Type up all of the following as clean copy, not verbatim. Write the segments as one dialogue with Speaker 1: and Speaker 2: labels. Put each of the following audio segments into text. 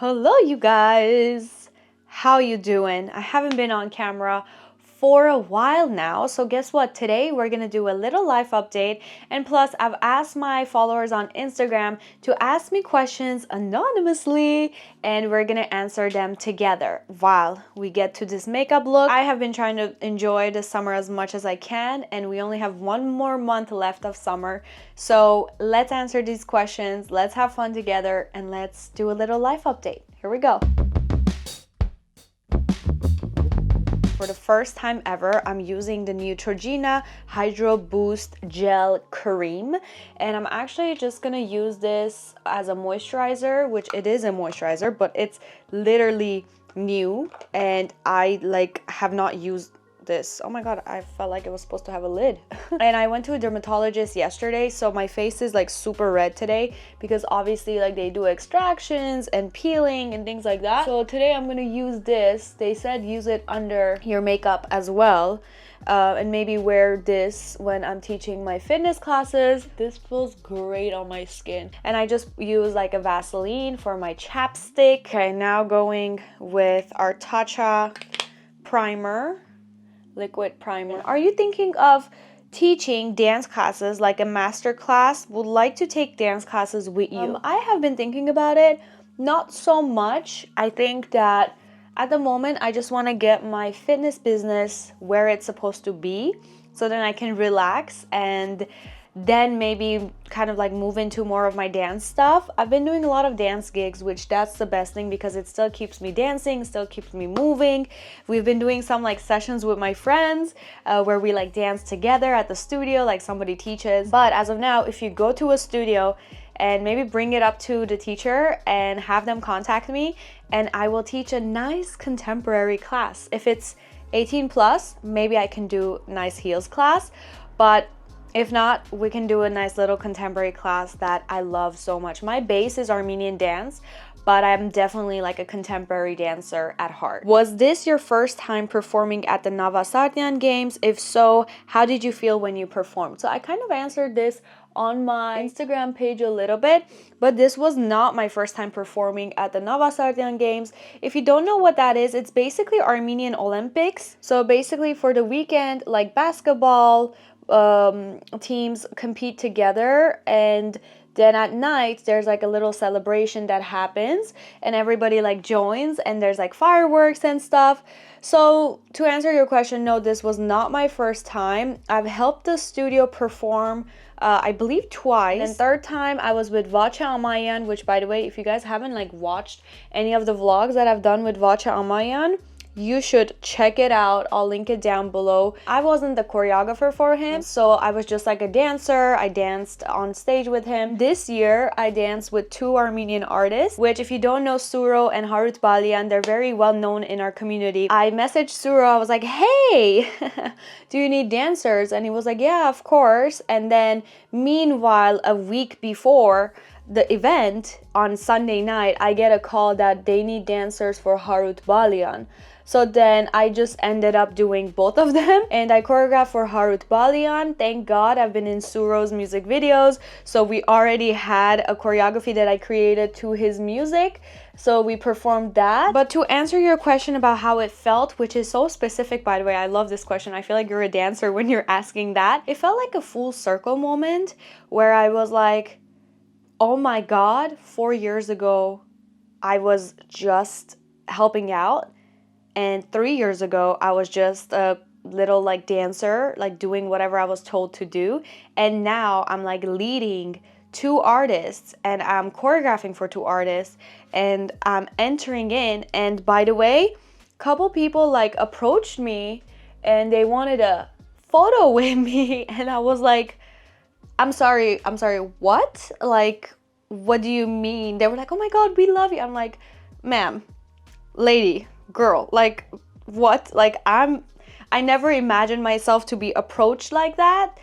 Speaker 1: Hello you guys, how you doing? I haven't been on camera for a while now, so guess what? Today we're gonna do a little life update, and plus I've asked my followers on Instagram to ask me questions anonymously, and we're gonna answer them together while we get to this makeup look. I have been trying to enjoy the summer as much as I can, and we only have one more month left of summer, so let's answer these questions, let's have fun together, and let's do a little life update. Here we go. For the first time ever, I'm using the Neutrogena Hydro Boost Gel Cream, and I'm actually just gonna use this as a moisturizer, which it is a moisturizer, but it's literally new, and I have not used this. Oh my god, I felt like it was supposed to have a lid. And I went to a dermatologist yesterday, so my face is like super red today because obviously they do extractions and peeling and things like that. So today I'm gonna use this. They said use it under your makeup as well, and maybe wear this when I'm teaching my fitness classes. This feels great on my skin, and I just use like a Vaseline for my chapstick. Okay, now going with our Tatcha primer, liquid primer. Are you thinking of teaching dance classes, like a master class? Would like to take dance classes with you? I have been thinking about it, not so much. I think that at the moment I just want to get my fitness business where it's supposed to be, so then I can relax and then maybe kind of move into more of my dance stuff. I've been doing a lot of dance gigs, which that's the best thing because it still keeps me dancing, still keeps me moving. We've been doing some sessions with my friends where we dance together at the studio, somebody teaches. But as of now, if you go to a studio and maybe bring it up to the teacher and have them contact me, and I will teach a nice contemporary class. If it's 18 plus, maybe I can do nice heels class, but if not, we can do a nice little contemporary class that I love so much. My base is Armenian dance, but I'm definitely a contemporary dancer at heart. Was this your first time performing at the Navasardyan games? If so, how did you feel when you performed? So I kind of answered this on my Instagram page a little bit, but this was not my first time performing at the Navasardyan games. If you don't know what that is, it's basically Armenian Olympics. So basically for the weekend, basketball teams compete together, and then at night there's a little celebration that happens and everybody joins, and there's fireworks and stuff. So to answer your question, no, this was not my first time. I've helped the studio perform I believe twice, and third time I was with Vacha Amayan, which by the way, if you guys haven't watched any of the vlogs that I've done with Vacha Amayan, you should check it out. I'll link it down below. I wasn't the choreographer for him, so I was just a dancer. I danced on stage with him. This year, I danced with two Armenian artists, which if you don't know, Suro and Harut Balian, they're very well known in our community. I messaged Suro, I was like, hey, do you need dancers? And he was like, yeah, of course. And then meanwhile, a week before the event on Sunday night, I get a call that they need dancers for Harut Balian. So then I just ended up doing both of them, and I choreographed for Harut Balian. Thank God I've been in Suro's music videos, so we already had a choreography that I created to his music, so we performed that. But to answer your question about how it felt, which is so specific, by the way, I love this question. I feel like you're a dancer when you're asking that. It felt like a full circle moment where I was like, oh my god, 4 years ago I was just helping out, and 3 years ago I was just a little dancer, doing whatever I was told to do, and now I'm leading two artists, and I'm choreographing for two artists, and I'm entering in. And by the way, a couple people approached me and they wanted a photo with me, and I was like, I'm sorry, what? What do you mean? They were like, oh my god, we love you. I'm like, ma'am, lady, girl, what? I never imagined myself to be approached like that.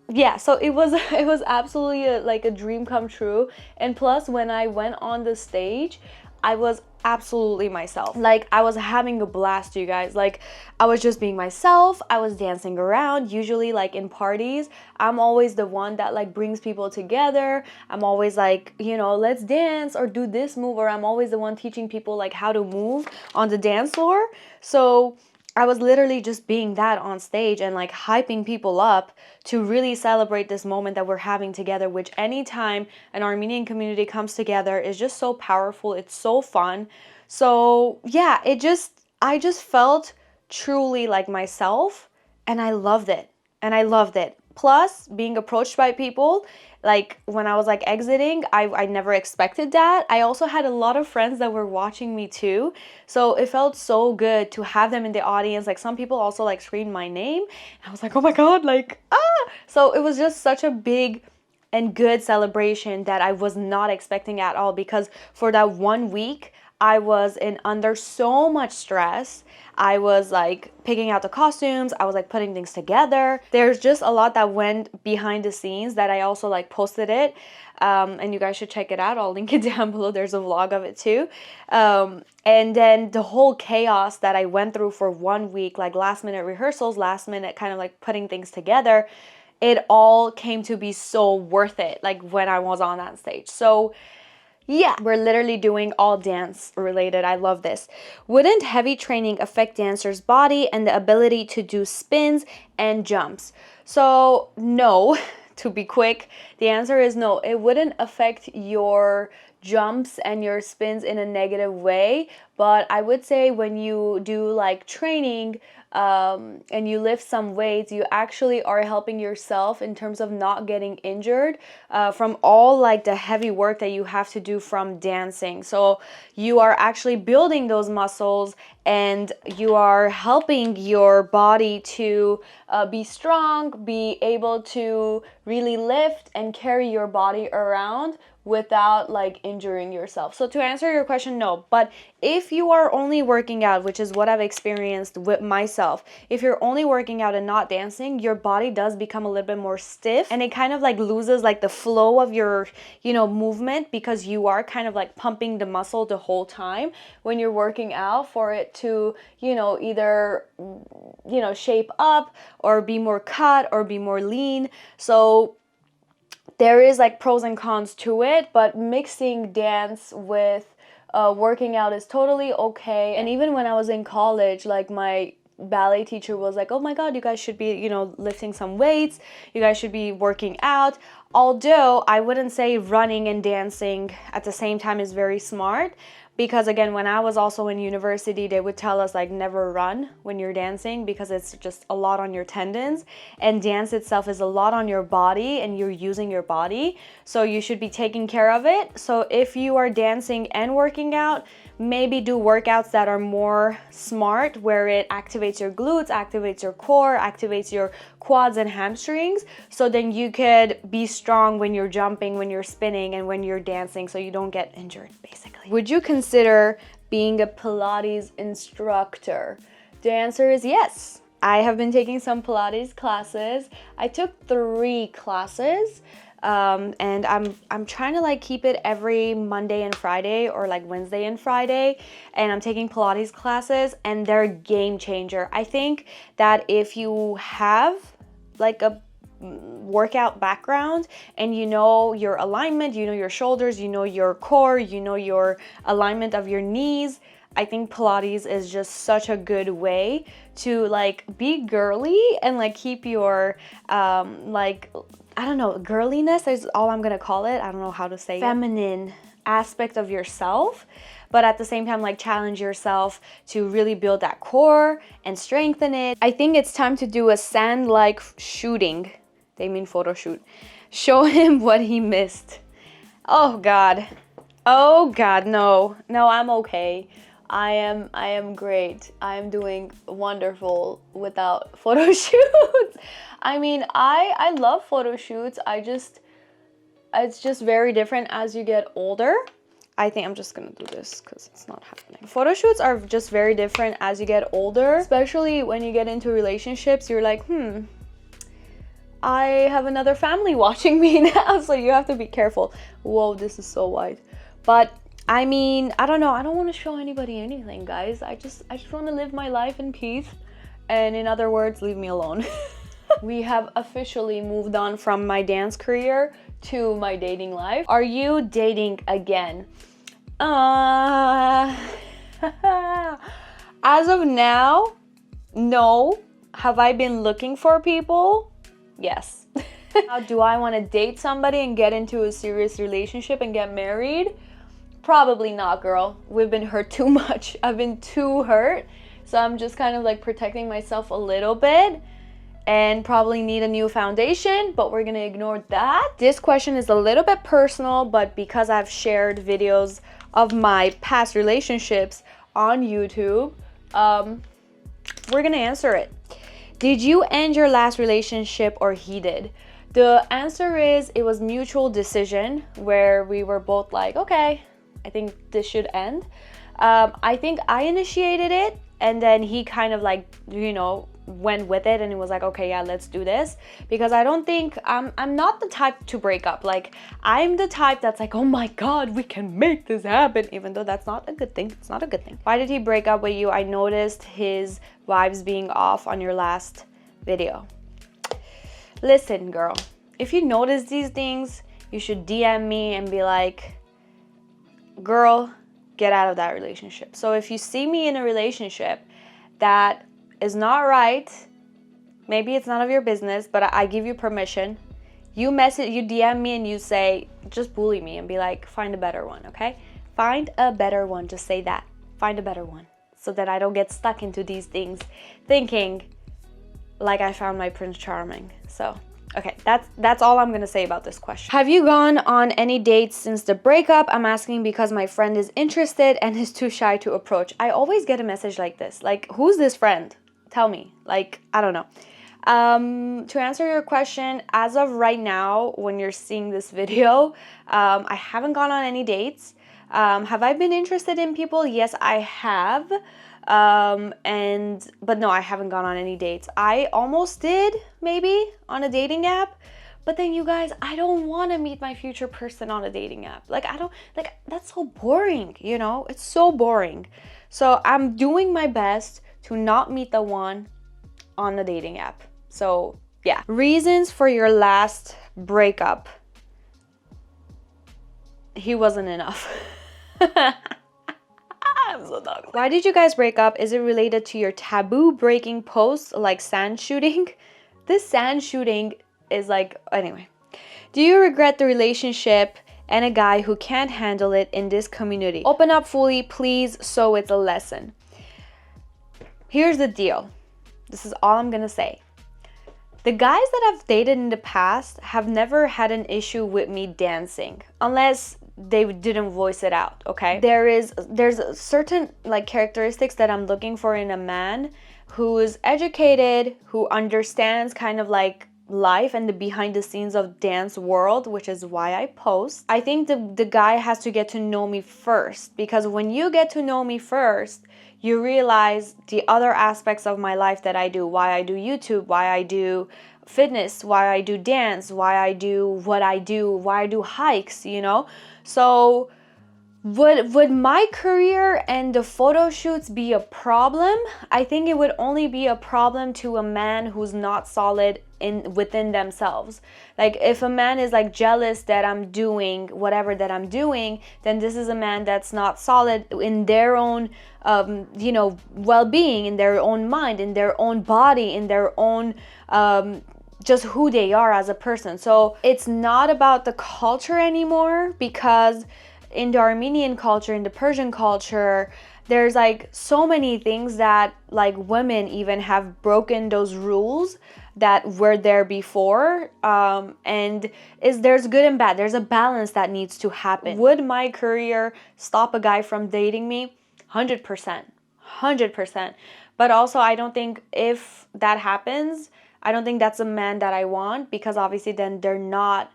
Speaker 1: Yeah, so it was absolutely a dream come true. And plus, when I went on the stage, I was absolutely myself. Like, I was having a blast, you guys. Like, I was just being myself. I was dancing around. Usually, like, in parties, I'm always the one that like brings people together. I'm always like, you know, let's dance or do this move, or I'm always the one teaching people like how to move on the dance floor. So I was literally just being that on stage and like hyping people up to really celebrate this moment that we're having together, which anytime an Armenian community comes together is just so powerful. It's so fun. So yeah, I just felt truly like myself, and I loved it. And I loved it. Plus, being approached by people, like when I was like exiting, I never expected that. I also had a lot of friends that were watching me too. So it felt so good to have them in the audience. Like some people also like screamed my name. And I was like, oh my God, like, ah. So it was just such a big and good celebration that I was not expecting at all, because for that 1 week, I was under so much stress. I was like picking out the costumes. I was like putting things together. There's just a lot that went behind the scenes that I also like posted it. And you guys should check it out. I'll link it down below. There's a vlog of it too. And then the whole chaos that I went through for 1 week, like last minute rehearsals, last minute kind of like putting things together, it all came to be so worth it, like when I was on that stage. So yeah, we're literally doing all dance related. I love this. Wouldn't heavy training affect dancers' body and the ability to do spins and jumps? So no, to be quick, the answer is no. It wouldn't affect your jumps and your spins in a negative way, but I would say when you do like training and you lift some weights, you actually are helping yourself in terms of not getting injured from all like the heavy work that you have to do from dancing. So you are actually building those muscles, and you are helping your body to be strong, be able to really lift and carry your body around without like injuring yourself. So to answer your question, no. But if you are only working out, which is what I've experienced with myself, if you're only working out and not dancing, your body does become a little bit more stiff, and it kind of like loses like the flow of your, you know, movement, because you are kind of like pumping the muscle the whole time when you're working out for it to, you know, either, you know, shape up or be more cut or be more lean. So there is like pros and cons to it, but mixing dance with working out is totally okay. And even when I was in college, like my ballet teacher was like, oh my God, you guys should be, you know, lifting some weights. You guys should be working out. Although I wouldn't say running and dancing at the same time is very smart. Because again, when I was also in university, they would tell us like never run when you're dancing, because it's just a lot on your tendons, and dance itself is a lot on your body and you're using your body. So you should be taking care of it. So if you are dancing and working out, maybe do workouts that are more smart, where it activates your glutes, activates your core, activates your quads and hamstrings. So then you could be strong when you're jumping, when you're spinning, and when you're dancing, so you don't get injured, basically. Would you consider being a Pilates instructor? The answer is yes. I have been taking some Pilates classes. I took 3 classes. And I'm trying to like keep it every Monday and Friday, or like Wednesday and Friday, and I'm taking Pilates classes, and they're a game changer. I think that if you have like a workout background and you know your alignment, you know your shoulders, you know your core, you know your alignment of your knees, I think Pilates is just such a good way to like be girly and like keep your like, I don't know, girliness is all I'm gonna call it. I don't know how to say feminine aspect of yourself, but at the same time like challenge yourself to really build that core and strengthen it. I think it's time to do a sand-like shooting. They mean photo shoot. Show him what he missed. Oh God. Oh God, no. No, I'm okay. I am great. I'm doing wonderful without photo shoots. I mean, I love photo shoots. It's just very different as you get older. I think I'm just gonna do this because it's not happening. Photo shoots are just very different as you get older, especially when you get into relationships. You're like, I have another family watching me now, so you have to be careful. Whoa, this is so wide. But I mean, I don't know. I don't want to show anybody anything, guys. I just want to live my life in peace. And in other words, leave me alone. We have officially moved on from my dance career to my dating life. Are you dating again? As of now, no. Have I been looking for people? Yes. Now, do I want to date somebody and get into a serious relationship and get married? Probably not, girl. We've been hurt too much. I've been too hurt. So I'm just kind of like protecting myself a little bit and probably need a new foundation, but we're gonna ignore that. This question is a little bit personal, but because I've shared videos of my past relationships on YouTube, we're gonna answer it. Did you end your last relationship or he did? The answer is it was mutual decision where we were both like, okay, I think this should end. I think I initiated it and then he kind of like, you know, went with it and it was like, okay, yeah, let's do this. Because I don't think I'm not the type to break up. Like, I'm the type that's like, oh my god, we can make this happen, even though that's not a good thing. It's not a good thing. Why did he break up with you? I noticed his vibes being off on your last video. Listen, girl, if you notice these things, you should DM me and be like, girl, get out of that relationship. So if you see me in a relationship that is not right, maybe it's none of your business, but I give you permission. You DM me and you say, just bully me and be like, find a better one, okay? Find a better one, just say that. Find a better one so that I don't get stuck into these things thinking like I found my Prince Charming. So, okay, that's all I'm gonna say about this question. Have you gone on any dates since the breakup? I'm asking because my friend is interested and is too shy to approach. I always get a message like this, like, who's this friend? Tell me, like, I don't know. To answer your question, as of right now, when you're seeing this video, I haven't gone on any dates. Have I been interested in people? Yes, I have. But no, I haven't gone on any dates. I almost did, maybe, on a dating app. But then, you guys, I don't want to meet my future person on a dating app. Like, that's so boring, you know? It's so boring. So I'm doing my best to not meet the one on a dating app. So yeah. Reasons for your last breakup. He wasn't enough. I'm so toxic. Why did you guys break up? Is it related to your taboo breaking posts like sand shooting? This sand shooting is like, anyway. Do you regret the relationship and a guy who can't handle it in this community? Open up fully, please, so it's a lesson. Here's the deal. This is all I'm gonna say. The guys that I've dated in the past have never had an issue with me dancing, unless they didn't voice it out, okay? There's certain like characteristics that I'm looking for in a man who is educated, who understands kind of like life and the behind the scenes of dance world, which is why I post. I think the guy has to get to know me first, because when you get to know me first, you realize the other aspects of my life that I do, why I do YouTube, why I do fitness, why I do dance, why I do what I do, why I do hikes, you know? So would my career and the photo shoots be a problem? I think it would only be a problem to a man who's not solid within themselves. Like, if a man is like jealous that I'm doing whatever that I'm doing, then this is a man that's not solid in their own you know, well-being, in their own mind, in their own body, in their own just who they are as a person. So it's not about the culture anymore, because in the Armenian culture, in the Persian culture, there's like so many things that like women even have broken those rules that were there before, and there's good and bad. There's a balance that needs to happen. Would my career stop a guy from dating me? 100%. But also, I don't think if that happens, I don't think that's a man that I want, because obviously then they're not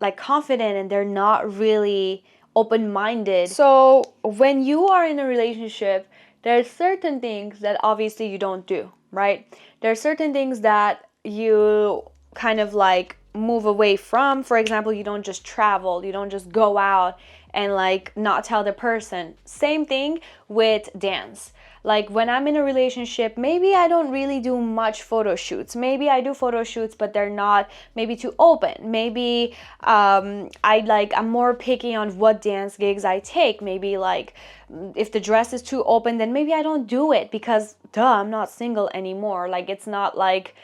Speaker 1: like confident and they're not really open-minded. So when you are in a relationship, there's certain things that obviously you don't do, right? There are certain things that you kind of like move away from. For example, you don't just travel, you don't just go out and like not tell the person. Same thing with dance. Like when I'm in a relationship, maybe I don't really do much photo shoots. Maybe I do photo shoots, but they're not maybe too open. Maybe I'm more picky on what dance gigs I take. Maybe like if the dress is too open, then maybe I don't do it because duh, I'm not single anymore. Like it's not like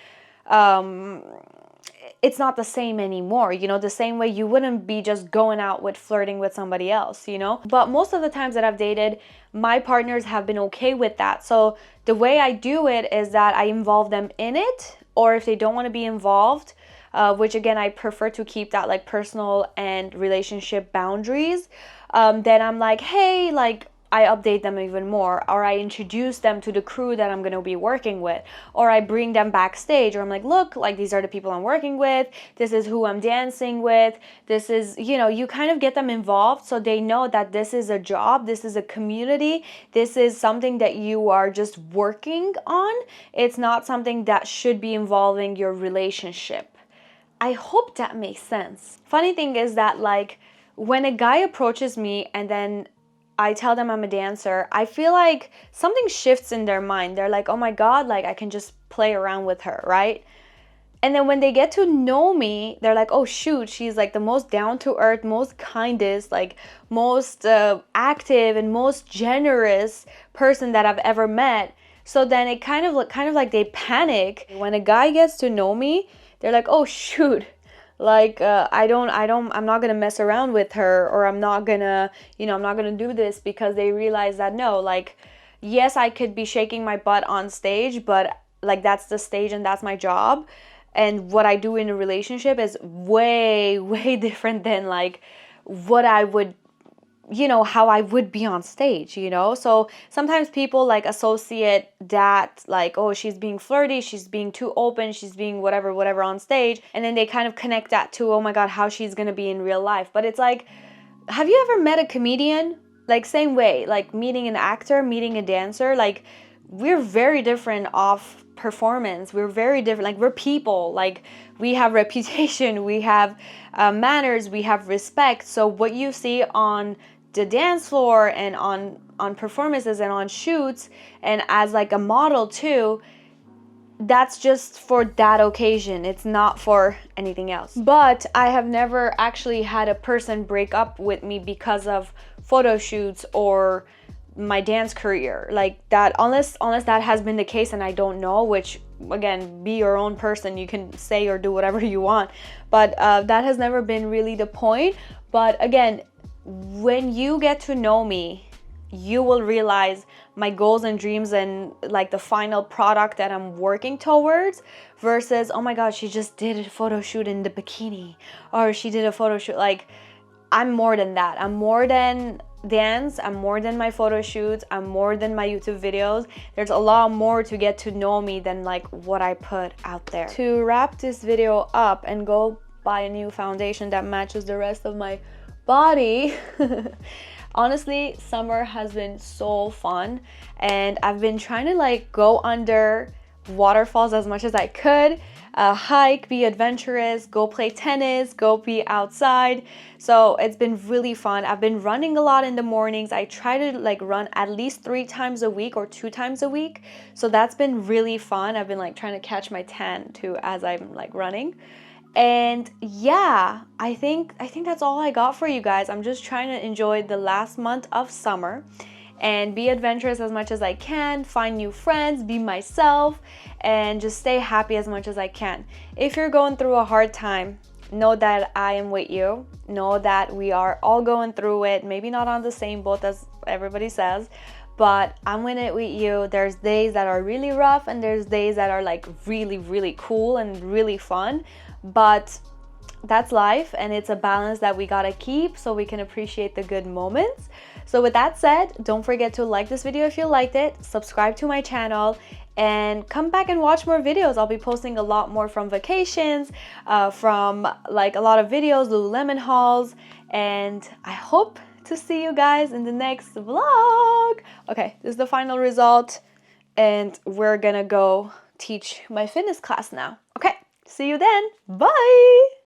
Speaker 1: it's not the same anymore, you know, the same way you wouldn't be just going out with flirting with somebody else, you know. But most of the times that I've dated, my partners have been okay with that. So the way I do it is that I involve them in it, or if they don't want to be involved, which again, I prefer to keep that like personal and relationship boundaries, then I'm like, hey, like I update them even more, or I introduce them to the crew that I'm going to be working with, or I bring them backstage, or I'm like, look, like these are the people I'm working with, this is who I'm dancing with, this is, you know, you kind of get them involved so they know that this is a job, this is a community, this is something that you are just working on. It's not something that should be involving your relationship. I hope that makes sense. Funny thing is that like when a guy approaches me and then I tell them I'm a dancer, I feel like something shifts in their mind. They're like, oh my God, like I can just play around with her, right? And then when they get to know me, they're like, oh shoot, she's like the most down-to-earth, most kindest, like most active and most generous person that I've ever met. So then it kind of like they panic. When a guy gets to know me, they're like, oh shoot, like I'm not gonna mess around with her, or I'm not gonna do this, because they realize that no, like yes, I could be shaking my butt on stage, but like that's the stage and that's my job, and what I do in a relationship is way different than like what I would, you know, how I would be on stage, you know. So sometimes people like associate that like, oh, she's being flirty, she's being too open, she's being whatever on stage, and then they kind of connect that to, oh my God, how she's gonna be in real life. But it's like, have you ever met a comedian? Like same way, like meeting an actor, meeting a dancer, like we're very different off performance. We're very different. Like we're people, like we have reputation, we have manners, we have respect. So what you see on the dance floor and on performances and on shoots and as like a model too, that's just for that occasion. It's not for anything else. But I have never actually had a person break up with me because of photo shoots or my dance career like that, unless that has been the case, and I don't know, which again, be your own person, you can say or do whatever you want, but that has never been really the point. But again, when you get to know me, you will realize my goals and dreams and like the final product that I'm working towards, versus, oh my God, she just did a photo shoot in the bikini, or she did a photo shoot. Like I'm more than that. I'm more than dance, I'm more than my photo shoots, I'm more than my YouTube videos. There's a lot more to get to know me than like what I put out there. To wrap this video up and go buy a new foundation that matches the rest of my body, honestly, summer has been so fun, and I've been trying to like go under waterfalls as much as I could, hike, be adventurous, go play tennis, go be outside. So it's been really fun. I've been running a lot in the mornings. I try to like run at least 3 times a week or 2 times a week. So that's been really fun. I've been like trying to catch my tan too as I'm like running. And yeah, I think that's all I got for you guys. I'm just trying to enjoy the last month of summer and be adventurous as much as I can, find new friends, be myself, and just stay happy as much as I can. If you're going through a hard time, know that I am with you. Know that we are all going through it. Maybe not on the same boat as everybody says, but I'm in it with you. There's days that are really rough, and there's days that are like really cool and really fun. But that's life, and it's a balance that we gotta keep so we can appreciate the good moments. So with that said, don't forget to like this video if you liked it, subscribe to my channel, and come back and watch more videos. I'll be posting a lot more from vacations, from like a lot of videos, Lululemon hauls, and I hope to see you guys in the next vlog. Okay, this is the final result, and we're gonna go teach my fitness class now. Okay, see you then. Bye!